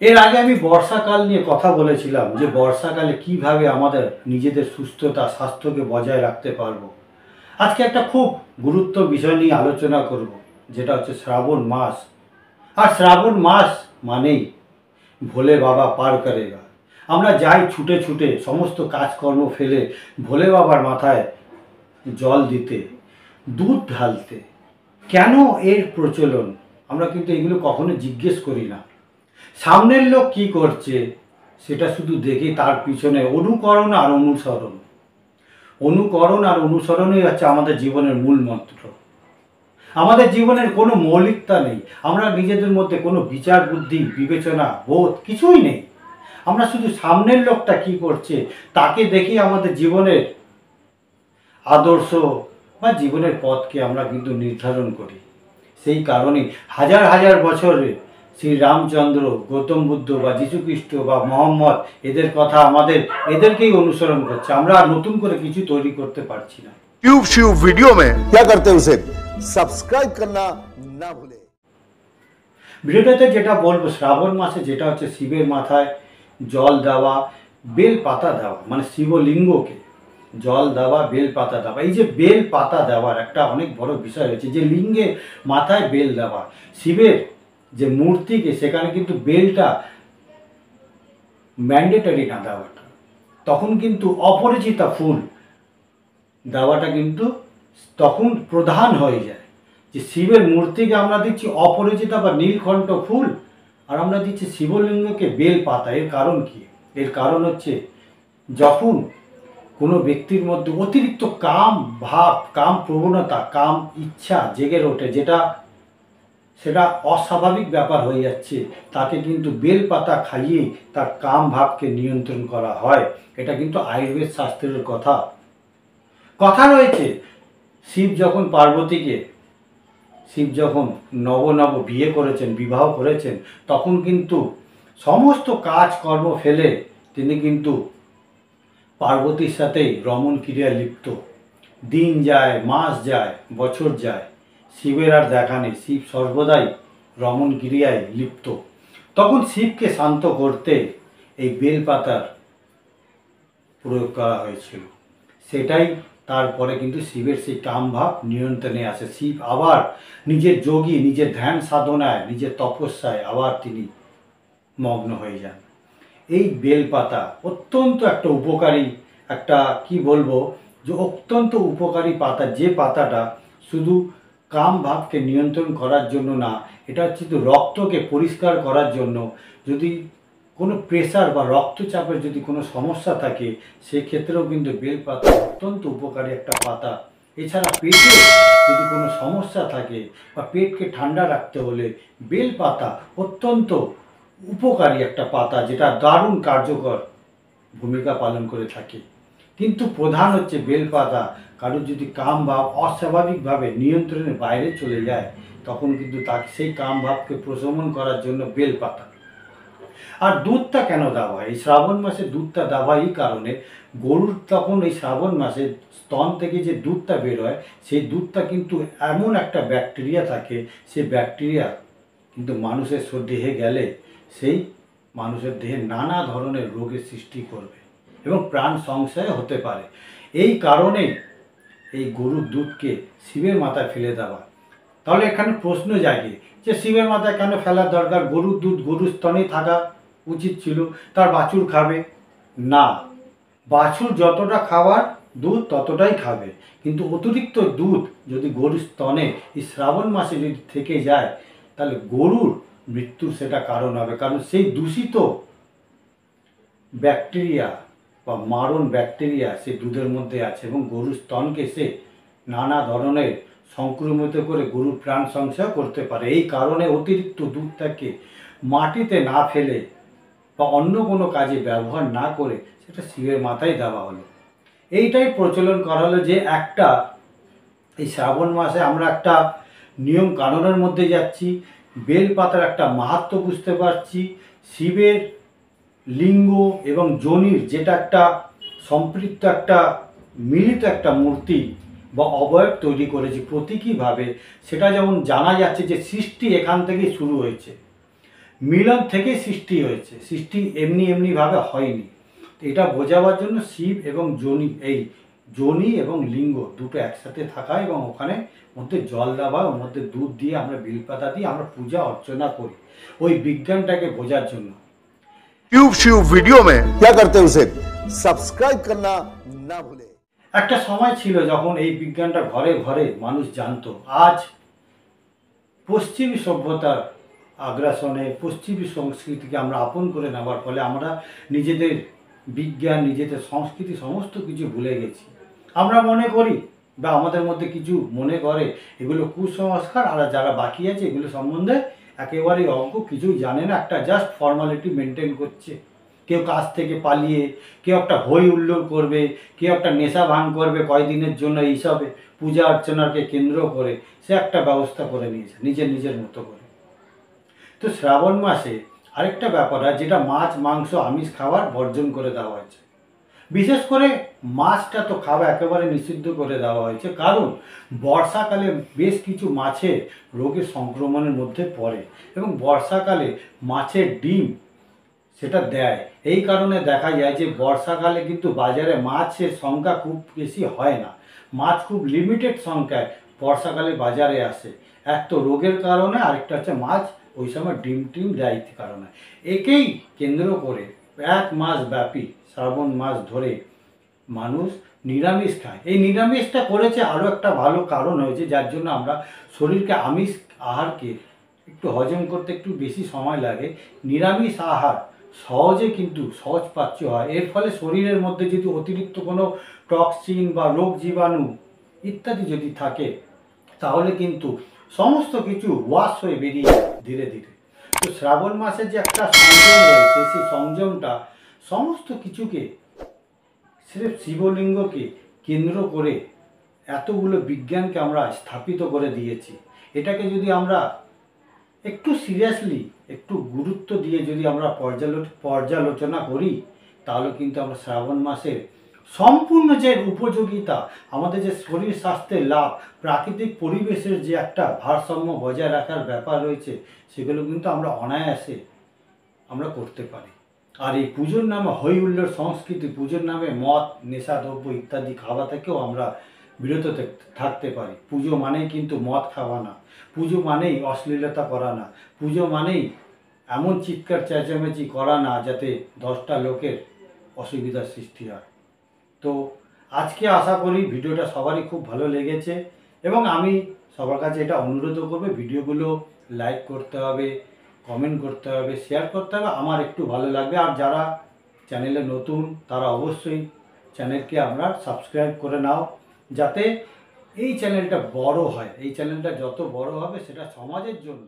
এর আগে আমি বর্ষাকাল নিয়ে কথা বলেছিলাম যে বর্ষাকালে কিভাবে আমাদের নিজেদের সুস্থতা স্বাস্থ্যকে বজায় রাখতে পারবো। আজকে একটা খুব গুরুত্ব বিষয় নিয়ে আলোচনা করব, যেটা হচ্ছে শ্রাবণ মাস। আর শ্রাবণ মাস মানেই ভোলে বাবা পার করেগা। আমরা যাই ছুটে ছুটে সমস্ত কাজকর্ম ফেলে ভোলে বাবার মাথায় জল দিতে, দুধ ঢালতে। কেন এর প্রচলন? আমরা কিন্তু এগুলো কখনো জিজ্ঞেস করি না। সামনের লোক কি করছে সেটা শুধু দেখি, তার পিছনে অনুকরণ আর অনুসরণ। অনুকরণ আর অনুসরণই হচ্ছে আমাদের জীবনের মূল মন্ত্র। আমাদের জীবনের কোনো মৌলিকতা নেই, আমরা নিজেদের মধ্যে কোনো বিচার বুদ্ধি বিবেচনা বোধ কিছুই নেই। আমরা শুধু সামনের লোকটা কি করছে তাকে দেখি আমাদের জীবনের আদর্শ বা জীবনের পথকে আমরা কিন্তু নির্ধারণ করি। সেই কারণে হাজার হাজার বছরে শ্রী রামচন্দ্র, গৌতম বুদ্ধ বা যীশুখ্রিস্ট বা মোহাম্মদ, এদের কথা আমাদের এদেরকেই অনুসরণ করছে। আমরা আর নতুন করে কিছু তৈরি করতে পারছি না। ट्यूब वीडियो में क्या करते हैं उसे सब्सक्राइब करना ना भूले। ভিডিওটাতে যেটা বলবো, শ্রাবণ মাসে যেটা হচ্ছে শিবের মাথায় জল দেওয়া, বেল পাতা দেওয়া, মানে শিবলিঙ্গকে জল দেওয়া, বেল পাতা দেওয়া। এই যে বেল পাতা দেওয়ার একটা অনেক বড় বিষয় হচ্ছে যে লিঙ্গে মাথায় বেল দেওয়া। শিবের যে মূর্তিকে সেখানে কিন্তু বেলটা ম্যান্ডেটরি না দেওয়াটা, তখন কিন্তু অপরিচিতা ফুল দেওয়াটা কিন্তু তখন প্রধান হয়ে যায়। যে শিবের মূর্তিকে আমরা দিচ্ছি অপরিচিতা বা নীলকণ্ঠ ফুল, আর আমরা দিচ্ছি শিবলিঙ্গকে বেল পাতা। এর কারণ কি? এর কারণ হচ্ছে যখন কোনো ব্যক্তির মধ্যে অতিরিক্ত কাম ভাব, কাম প্রবণতা, কাম ইচ্ছা জেগে ওঠে, সেটা অস্বাভাবিক ব্যাপার হয়ে যাচ্ছে, তাকে কিন্তু বেল পাতা খাইয়ে তার কাম ভাবকে নিয়ন্ত্রণ করা হয়। এটা কিন্তু আয়ুর্বেদ শাস্ত্রের কথা রয়েছে। শিব যখন নব বিয়ে করেছেন, বিবাহ করেছেন, তখন কিন্তু সমস্ত কাজকর্ম ফেলে তিনি কিন্তু পার্বতীর সাথেই রমণ ক্রিয়ায় লিপ্ত। দিন যায়, মাস যায়, বছর যায়, শিবের আর দেখা নেই। শিব সর্বদাই রমণ ক্রিয়ায় লিপ্ত। তখন শিবকে শান্ত করতে এই বেলপাতার প্রয়োগ করা হয়েছিল। সেটাই তারপরে কিন্তু শিবের সেই কামভাব নিয়ন্ত্রণে আসে। শিব আবার নিজের যোগী, নিজের ধ্যান সাধনায়, নিজের তপস্যায় আবার তিনি মগ্ন হয়ে যান। এই বেলপাতা অত্যন্ত একটা উপকারী, একটা কি বলবো, যে অত্যন্ত উপকারী পাতা। যে পাতাটা শুধু কাম ভাবকে নিয়ন্ত্রণ করার জন্য না, এটা হচ্ছে তো রক্তকে পরিষ্কার করার জন্য। যদি কোনো প্রেসার বা রক্তচাপের যদি কোনো সমস্যা থাকে, সেক্ষেত্রেও কিন্তু বেলপাতা অত্যন্ত উপকারী একটা পাতা। এছাড়া পেটে যদি কোনো সমস্যা থাকে বা পেটকে ঠান্ডা রাখতে হলে বেলপাতা অত্যন্ত উপকারী একটা পাতা, যেটা দারুণ কার্যকর ভূমিকা পালন করে থাকে। কিন্তু প্রধান হচ্ছে বেলপাতা কারোর যদি কাম ভাব অস্বাভাবিকভাবে নিয়ন্ত্রণের বাইরে চলে যায়, তখন কিন্তু তাকে সেই কাম ভাবকে প্রশমন করার জন্য বেলপাতা। আর দুধটা কেন দেওয়া হয়? এই শ্রাবণ মাসে দুধটা দেওয়া এই কারণে, গরুর তখন এই শ্রাবণ মাসে স্তন থেকে যে দুধটা বের হয়, সেই দুধটা কিন্তু এমন একটা ব্যাকটেরিয়া থাকে, সেই ব্যাকটেরিয়া কিন্তু মানুষের দেহে গেলে সেই মানুষের দেহে নানা ধরনের রোগের সৃষ্টি করবে এবং প্রাণ সংশয় হতে পারে। এই কারণেই এই গরুর দুধকে শিবের মাথায় ফেলে দেওয়া। তাহলে এখানে প্রশ্ন জাগে যে শিবের মাথায় কেন ফেলার দরকার? গরুর দুধ গরুর স্তনেই থাকা উচিত ছিল, তার বাছুর খাবে না। বাছুর যতটা খাওয়ার দুধ ততটাই খাবে, কিন্তু অতিরিক্ত দুধ যদি গরুর স্তনে এই শ্রাবণ মাসে যদি থেকে যায়, তাহলে গরুর মৃত্যুর সেটা কারণ হবে। কারণ সেই দূষিত ব্যাকটেরিয়া বা মারণ ব্যাকটেরিয়া সেই দুধের মধ্যে আছে এবং গরুর স্তনকে সে নানা ধরনের সংক্রমিত করে গরুর প্রাণ সংশয় করতে পারে। এই কারণে অতিরিক্ত দুধটাকে মাটিতে না ফেলে বা অন্য কোনো কাজে ব্যবহার না করে সেটা শিবের মাথায় দেওয়া হলো। এইটাই প্রচলন করা হলো যে একটা এই শ্রাবণ মাসে আমরা একটা নিয়ম কানুনের মধ্যে যাচ্ছি, বেলপাতার একটা মাহাত্ম্য বুঝতে পারছি, শিবের লিঙ্গ এবং যোনির যেটা একটা সম্পৃক্ত একটা মিলিত একটা মূর্তি বা অবয়ব তৈরি করেছি প্রতীকীভাবে, সেটা যেমন জানা যাচ্ছে যে সৃষ্টি এখান থেকেই শুরু হয়েছে। মিলন থেকে সৃষ্টি হয়েছে, সৃষ্টি এমনিভাবে হয়নি। এটা বোঝাবার জন্য শিব এবং যোনি এবং লিঙ্গ দুটো একসাথে থাকা এবং ওখানে মধ্যে জল দেওয়া, ওর মধ্যে দুধ দিয়ে আমরা বেলপাতা দিয়ে আমরা পূজা অর্চনা করি ওই বিজ্ঞানটাকে বোঝার জন্য। ट्यूब श्यूब वीडियो में क्या करते हैं उसे सब्सक्राइब करना ना भूलें। একটা সময় ছিল যখন এই বিজ্ঞানটা ঘরে ঘরে মানুষ জানতো। আজ পশ্চিমী সভ্যতার আগ্রাসনে, পশ্চিমী সংস্কৃতিকে আমরা আপন করে নেওয়ার ফলে আমরা নিজেদের বিজ্ঞান, নিজেদের সংস্কৃতি সমস্ত কিছু ভুলে গেছি। আমরা মনে করি বা আমাদের মধ্যে কিছু মনে করে এগুলো কুসংস্কার, আর যারা বাকি আছে এগুলো সম্বন্ধে একেবারেই অজ্ঞ, কিছুই জানে না, একটা জাস্ট ফর্মালিটি মেনটেন করছে। কেউ কাজ থেকে পালিয়ে, কেউ একটা হই হুল্লোড় করবে, কেউ একটা নেশা ভাঙ করবে কয়দিনের জন্য, এইসবে পূজা অর্চনাকে কেন্দ্র করে সে একটা ব্যবস্থা করে নিয়েছে নিজের মতো করে। তো শ্রাবণ মাসে আরেকটা ব্যাপার হয়, যেটা মাছ মাংস আমিষ খাবার বর্জন করে দেওয়া হয়েছে। বিশেষ করে মাছটা তো খাওয়া একেবারে নিষিদ্ধ করে দেওয়া হয়েছে, কারণ বর্ষাকালে বেশ কিছু মাছের রোগের সংক্রমণের মধ্যে পড়ে এবং বর্ষাকালে মাছের ডিম সেটা দেয়। এই কারণে দেখা যায় যে বর্ষাকালে কিন্তু বাজারে মাছের সংখ্যা খুব বেশি হয় না, মাছ খুব লিমিটেড সংখ্যায় বর্ষাকালে বাজারে আসে। এক তো রোগের কারণে, আরেকটা হচ্ছে মাছ ওই সময় ডিম দেয় কারণে। একেই কেন্দ্র করে এক মাস ব্যাপী শ্রাবণ মাস ধরে মানুষ নিরামিষ খায়। এই নিরামিষটা করেছে আরও একটা ভালো কারণ হয়েছে, যার জন্য আমরা শরীরকে আমিষ আহারকে একটু হজম করতে একটু বেশি সময় লাগে। নিরামিষ আহার সহজে কিন্তু সহজপাচ্য হয়। এর ফলে শরীরের মধ্যে যদি অতিরিক্ত কোনো টক্সিন বা রোগ জীবাণু ইত্যাদি যদি থাকে তাহলে কিন্তু সমস্ত কিছু ওয়াশ হয়ে বেরিয়ে ধীরে ধীরে। তো শ্রাবণ মাসে যে একটা সংযম রয়েছে, সেই সংযমটা সমস্ত কিছুকে, সির্ফ শিবলিঙ্গকে কেন্দ্র করে এতগুলো বিজ্ঞানকে আমরা স্থাপিত করে দিয়েছি। এটাকে যদি আমরা একটু সিরিয়াসলি, একটু গুরুত্ব দিয়ে যদি আমরা পর্যালোচনা করি, তাহলে কিন্তু আমরা শ্রাবণ মাসের সম্পূর্ণ যে উপযোগিতা, আমাদের যে শরীর স্বাস্থ্যের লাভ, প্রাকৃতিক পরিবেশের যে একটা ভারসাম্য বজায় রাখার ব্যাপার রয়েছে, সেগুলো কিন্তু আমরা অনায়াসে আমরা করতে পারি। আর এই পুজোর নামে হই হুল্লোড় সংস্কৃতি, পুজোর নামে মদ, নেশাদ্রব্য ইত্যাদি খাওয়া থেকেও আমরা বিরত থাকতে পারি। পুজো মানেই কিন্তু মদ খাওয়া না, পুজো মানেই অশ্লীলতা করা না, পুজো মানেই এমন চিৎকার চেঁচামেচি করা না যাতে 10টা লোকের অসুবিধার সৃষ্টি হয়। তো আজকে আশা করি ভিডিওটা সবারই খুব ভালো লেগেছে এবং আমি সবার কাছে এটা অনুরোধও করবো, ভিডিওগুলো লাইক করতে হবে, কমেন্ট করতে হবে, শেয়ার করতে হবে, আমার একটু ভালো লাগবে। আর যারা চ্যানেলে নতুন তারা অবশ্যই চ্যানেলকে আমরা সাবস্ক্রাইব করে নাও, যাতে এই চ্যানেলটা বড় হয়। এই চ্যানেলটা যত বড় হবে সেটা সমাজের জন্য